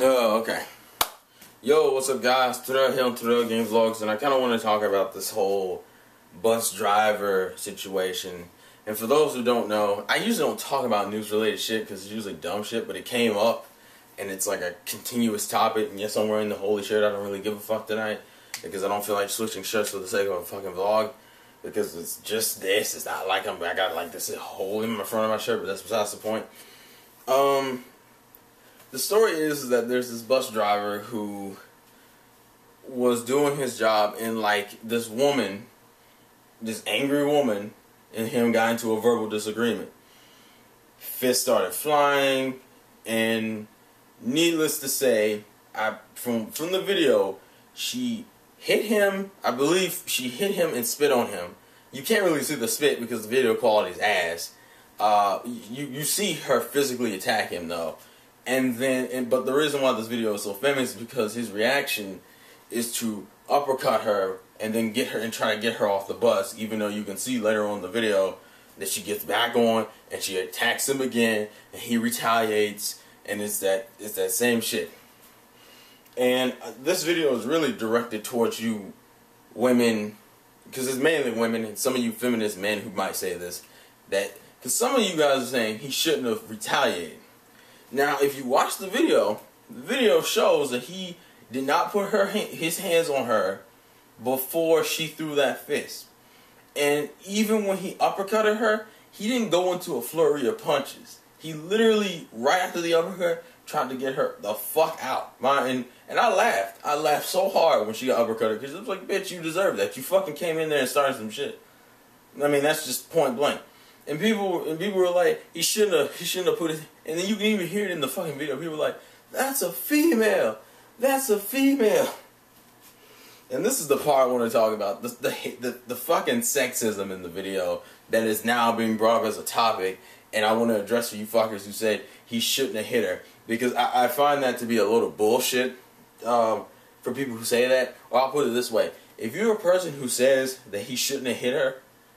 Oh, okay. Yo, what's up, guys? Terrell here on Terrell Game Vlogs, and I kind of want to talk about this whole bus driver situation. And for those who don't know, I usually don't talk about news-related shit because it's usually dumb shit, but it came up, and it's like a continuous topic. And yes, I'm wearing the holy shirt. I don't really give a fuck tonight because I don't feel like switching shirts for the sake of a fucking vlog. Because it's just this. It's not like I got like this hole in the front of my shirt, but that's besides the point. The story is that there's this bus driver who was doing his job, and like this woman, this angry woman, and him got into a verbal disagreement. Fists started flying, and needless to say, from the video, she hit him. I believe she hit him and spit on him. You can't really see the spit because the video quality is ass. You see her physically attack him though. But the reason why this video is so famous is because his reaction is to uppercut her and then get her and try to get her off the bus, even though you can see later on in the video that she gets back on and she attacks him again and he retaliates, and it's that same shit. And this video is really directed towards you women, because it's mainly women and some of you feminist men who might say this, that because some of you guys are saying he shouldn't have retaliated. Now, if you watch the video shows that he did not put his hands on her before she threw that fist. And even when he uppercutted her, he didn't go into a flurry of punches. He literally, right after the uppercut, tried to get her the fuck out. And I laughed. I laughed so hard when she got uppercutted because it was like, bitch, you deserve that. You fucking came in there and started some shit. I mean, that's just point blank. And people were like, he shouldn't have put it. And then you can even hear it in the fucking video. People were like, that's a female. That's a female. And this is the part I want to talk about. The fucking sexism in the video that is now being brought up as a topic. And I want to address for you fuckers who said he shouldn't have hit her. Because I find that to be a load of bullshit for people who say that. Or I'll put it this way. If you're a person who says that he shouldn't have hit her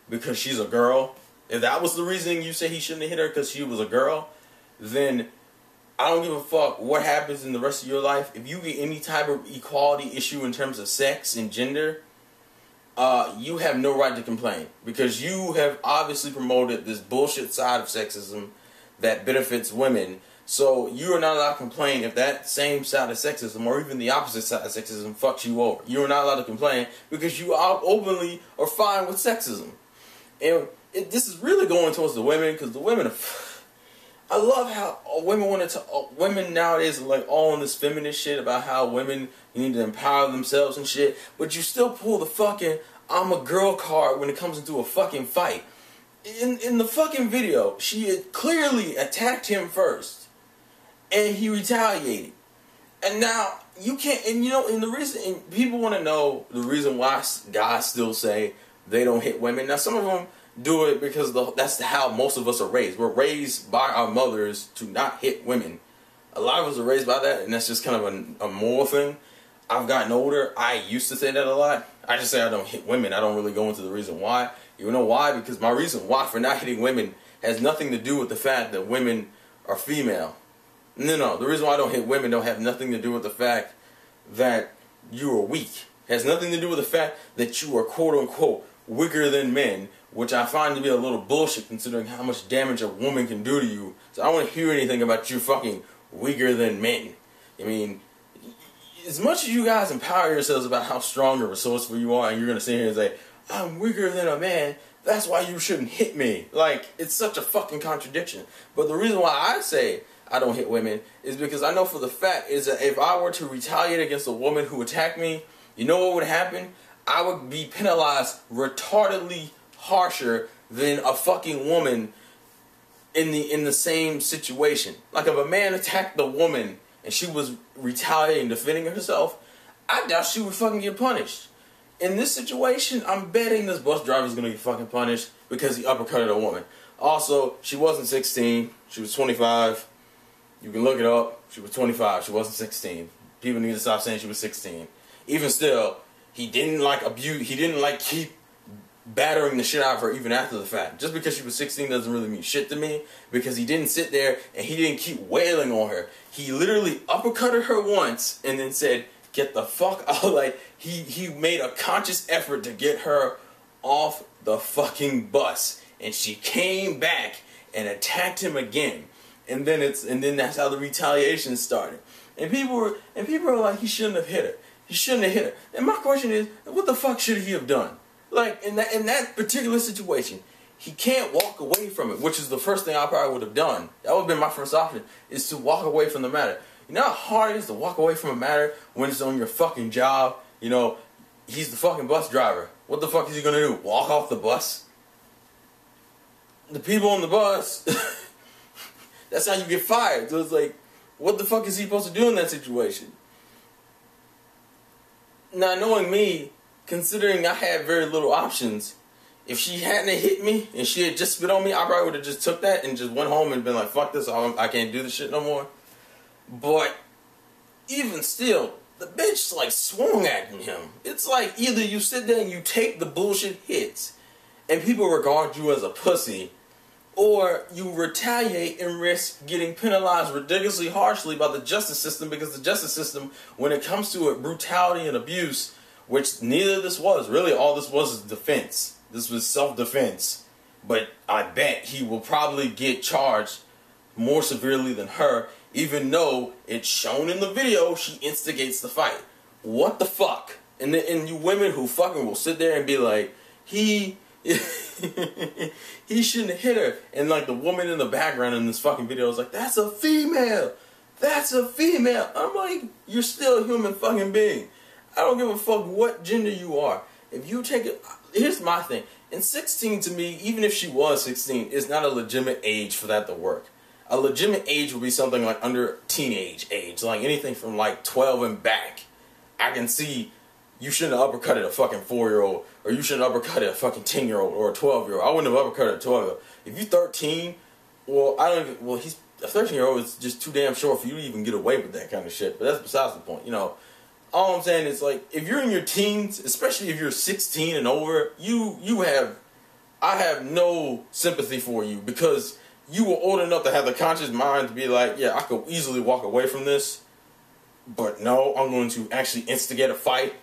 because she's a girl, if that was the reason you say he shouldn't have hit her because she was a girl, then I don't give a fuck what happens in the rest of your life. If you get any type of equality issue in terms of sex and gender, you have no right to complain. Because you have obviously promoted this bullshit side of sexism that benefits women. So you are not allowed to complain if that same side of sexism, or even the opposite side of sexism, fucks you over. You are not allowed to complain because you openly are fine with sexism. And this is really going towards the women, because the women are... I love how women nowadays are like all on this feminist shit about how women need to empower themselves and shit, but you still pull the fucking I'm a girl card when it comes into a fucking fight. In the fucking video, she had clearly attacked him first, and he retaliated. And now you can't, and you know, and the reason, and people want to know the reason why guys still say they don't hit women. Now some of them do it because that's how most of us are raised. We're raised by our mothers to not hit women. A lot of us are raised by that, and that's just kind of a moral thing. I've gotten older. I used to say that a lot. I just say I don't hit women. I don't really go into the reason why. You know why? Because my reason why for not hitting women has nothing to do with the fact that women are female. No. The reason why I don't hit women don't have nothing to do with the fact that you are weak. It has nothing to do with the fact that you are quote-unquote weaker than men, which I find to be a little bullshit considering how much damage a woman can do to you. So I don't want to hear anything about you fucking weaker than men. I mean, as much as you guys empower yourselves about how strong and resourceful you are, and you're going to sit here and say, I'm weaker than a man, that's why you shouldn't hit me. Like, it's such a fucking contradiction. But the reason why I say I don't hit women is because I know for the fact is that if I were to retaliate against a woman who attacked me, you know what would happen? I would be penalized retardedly harsher than a fucking woman in the same situation. Like if a man attacked the woman and she was retaliating, defending herself, I doubt she would fucking get punished. In this situation, I'm betting this bus driver is gonna get fucking punished because he uppercutted a woman. Also, she wasn't 16, she was 25. You can look it up. She was 25, she wasn't 16. People need to stop saying she was 16. Even still, he didn't like abuse, he didn't like keep battering the shit out of her even after the fact. Just because she was 16 doesn't really mean shit to me, because he didn't sit there and he didn't keep wailing on her. He literally uppercutted her once and then said, get the fuck out. Like, he made a conscious effort to get her off the fucking bus, and she came back and attacked him again. And then that's how the retaliation started. And people are like, he shouldn't have hit her. He shouldn't have hit her. And my question is, what the fuck should he have done? Like, in that particular situation, he can't walk away from it, which is the first thing I probably would have done. That would have been my first option, is to walk away from the matter. You know how hard it is to walk away from a matter when it's on your fucking job? You know, he's the fucking bus driver. What the fuck is he gonna do? Walk off the bus? The people on the bus, that's how you get fired. So it's like, what the fuck is he supposed to do in that situation? Now, knowing me, considering I had very little options, if she hadn't hit me and she had just spit on me, I probably would have just took that and just went home and been like, fuck this, I can't do this shit no more. But even still, the bitch like swung at him. It's like either you sit there and you take the bullshit hits and people regard you as a pussy, or you retaliate and risk getting penalized ridiculously harshly by the justice system, because the justice system, when it comes to it, brutality and abuse, which neither of this was, really all this was is defense. This was self-defense. But I bet he will probably get charged more severely than her, even though it's shown in the video she instigates the fight. What the fuck? And you women who fucking will sit there and be like, he shouldn't have hit her. And like the woman in the background in this fucking video is like, that's a female. That's a female. I'm like, you're still a human fucking being. I don't give a fuck what gender you are. If you take it, here's my thing. And 16 to me, even if she was 16, is not a legitimate age for that to work. A legitimate age would be something like under teenage age, like anything from like 12 and back. I can see you shouldn't have uppercutted a fucking 4-year-old, or you shouldn't have uppercutted a fucking 10-year-old or a 12-year-old. I wouldn't have uppercutted a 12-year-old. If you're 13, he's a 13-year-old is just too damn short for you to even get away with that kind of shit. But that's besides the point, you know. All I'm saying is, like, if you're in your teens, especially if you're 16 and over, I have no sympathy for you, because you were old enough to have the conscious mind to be like, yeah, I could easily walk away from this, but no, I'm going to actually instigate a fight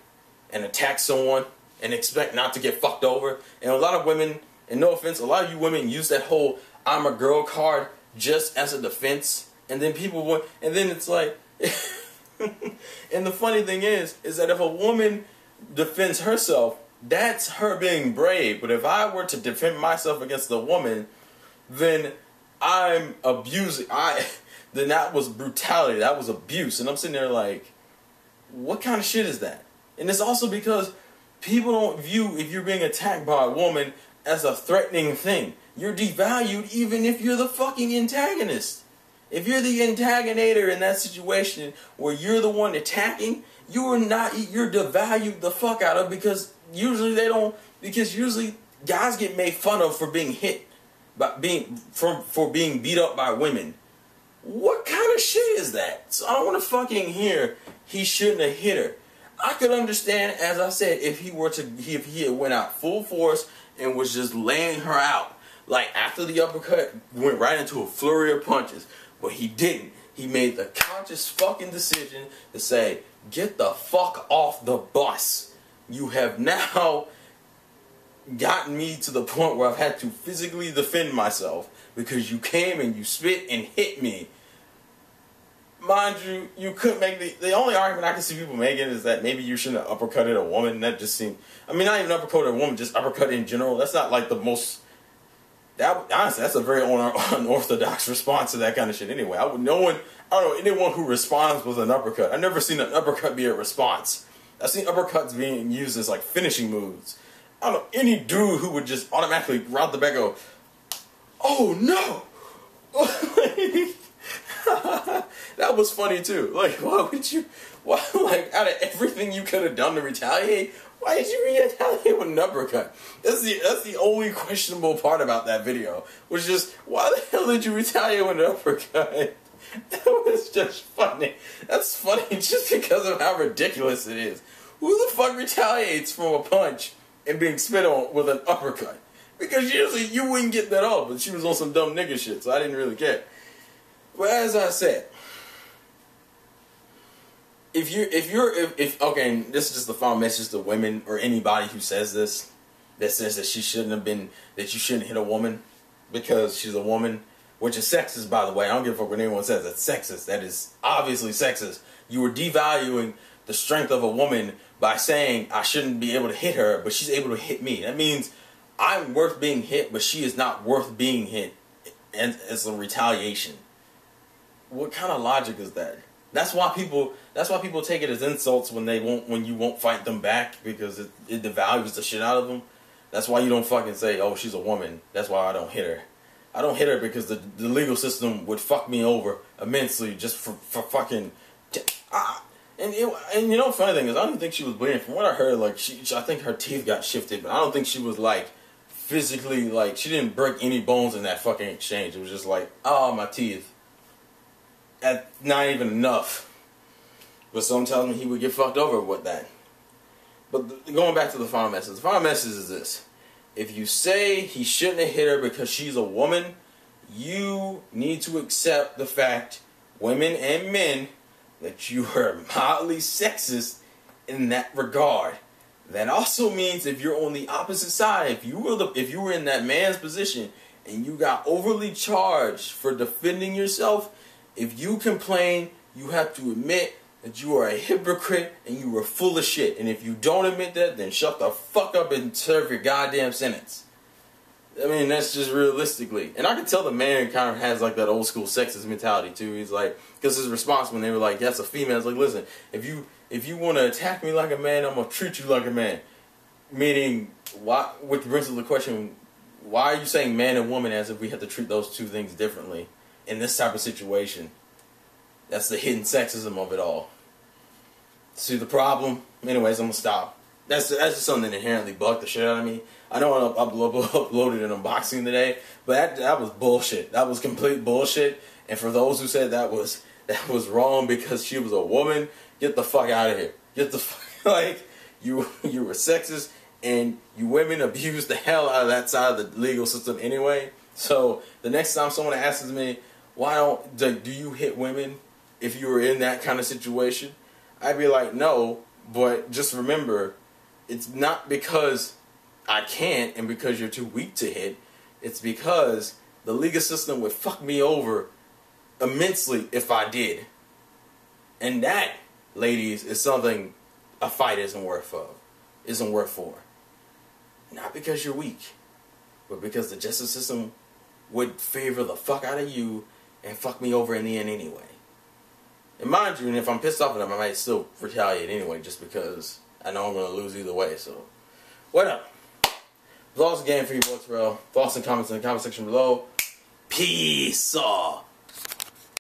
and attack someone and expect not to get fucked over. And a lot of women, and no offense, a lot of you women use that whole I'm a girl card just as a defense, and then and then it's like, and the funny thing is that if a woman defends herself, that's her being brave. But if I were to defend myself against a woman, then I'm abusing. Then that was brutality. That was abuse. And I'm sitting there like, what kind of shit is that? And it's also because people don't view if you're being attacked by a woman as a threatening thing. You're devalued even if you're the fucking antagonist. If you're the antagonator in that situation where you're the one attacking, you're devalued the fuck out of, because usually guys get made fun of for being hit, for being beat up by women. What kind of shit is that? So I don't want to fucking hear he shouldn't have hit her. I could understand, as I said, if he had went out full force and was just laying her out. Like after the uppercut, went right into a flurry of punches. But he didn't. He made the conscious fucking decision to say, get the fuck off the bus. You have now gotten me to the point where I've had to physically defend myself because you came and you spit and hit me. Mind you, you could make the only argument I can see people making is that maybe you shouldn't have uppercutted a woman. That just seemed, I mean, not even uppercut a woman, just uppercut in general. That's not like the most, honestly, that's a very unorthodox response to that kind of shit anyway. I don't know anyone who responds with an uppercut. I've never seen an uppercut be a response. I've seen uppercuts being used as like finishing moves. I don't know any dude who would just automatically route the back and go, oh no! That was funny too. Like, like, out of everything you could have done to retaliate, why did you retaliate with an uppercut? That's the only questionable part about that video. Was just, why the hell did you retaliate with an uppercut? That was just funny. That's funny just because of how ridiculous it is. Who the fuck retaliates from a punch and being spit on with an uppercut. Because usually you wouldn't get that off, but she was on some dumb nigga shit, so I didn't really care. But as I said, if okay, and this is just the final message to women or anybody who says this, that says that she shouldn't have been, that you shouldn't hit a woman because she's a woman, which is sexist, by the way. I don't give a fuck what anyone says. That's sexist. That is obviously sexist. You were devaluing the strength of a woman by saying I shouldn't be able to hit her, but she's able to hit me. That means I'm worth being hit, but she is not worth being hit, and it's a retaliation. What kind of logic is that? That's why people take it as insults when you won't fight them back, because it devalues the shit out of them. That's why you don't fucking say, oh, she's a woman, that's why I don't hit her. I don't hit her because the legal system would fuck me over immensely just for fucking. And you know, funny thing is, I don't think she was bleeding. From what I heard, like I think her teeth got shifted, but I don't think she was like physically, like, she didn't break any bones in that fucking exchange. It was just like, oh, my teeth. Not even enough. But some tells me he would get fucked over with that. But going back to the final message. The final message is this. If you say he shouldn't have hit her because she's a woman, you need to accept the fact, women and men, that you are mildly sexist in that regard. That also means if you're on the opposite side, if you were in that man's position and you got overly charged for defending yourself, if you complain, you have to admit that you are a hypocrite and you are full of shit. And if you don't admit that, then shut the fuck up and serve your goddamn sentence. I mean, that's just realistically. And I can tell the man kind of has like that old school sexist mentality too. He's like, because his response when they were like, that's a female, it's like, listen, if you want to attack me like a man, I'm going to treat you like a man. Meaning, why? Which brings to the question, why are you saying man and woman as if we have to treat those two things differently in this type of situation? That's the hidden sexism of it all. See the problem? Anyways, I'm going to stop. That's just something that inherently bugged the shit out of me. I know I uploaded an unboxing today, but that was bullshit. That was complete bullshit. And for those who said that was wrong because she was a woman, get the fuck out of here. Get the fuck, like, you were sexist, and you women abused the hell out of that side of the legal system anyway. So the next time someone asks me, do you hit women if you were in that kind of situation? I'd be like, no, but just remember, it's not because I can't and because you're too weak to hit. It's because the legal system would fuck me over immensely if I did. And that, ladies, is something a fight isn't worth for. Not because you're weak, but because the justice system would favor the fuck out of you and fuck me over in the end anyway. And mind you, and if I'm pissed off at them, I might still retaliate anyway, just because I know I'm going to lose either way. So, whatever. Thoughts again for you, boy Terrell. Thoughts and comments in the comment section below. Peace.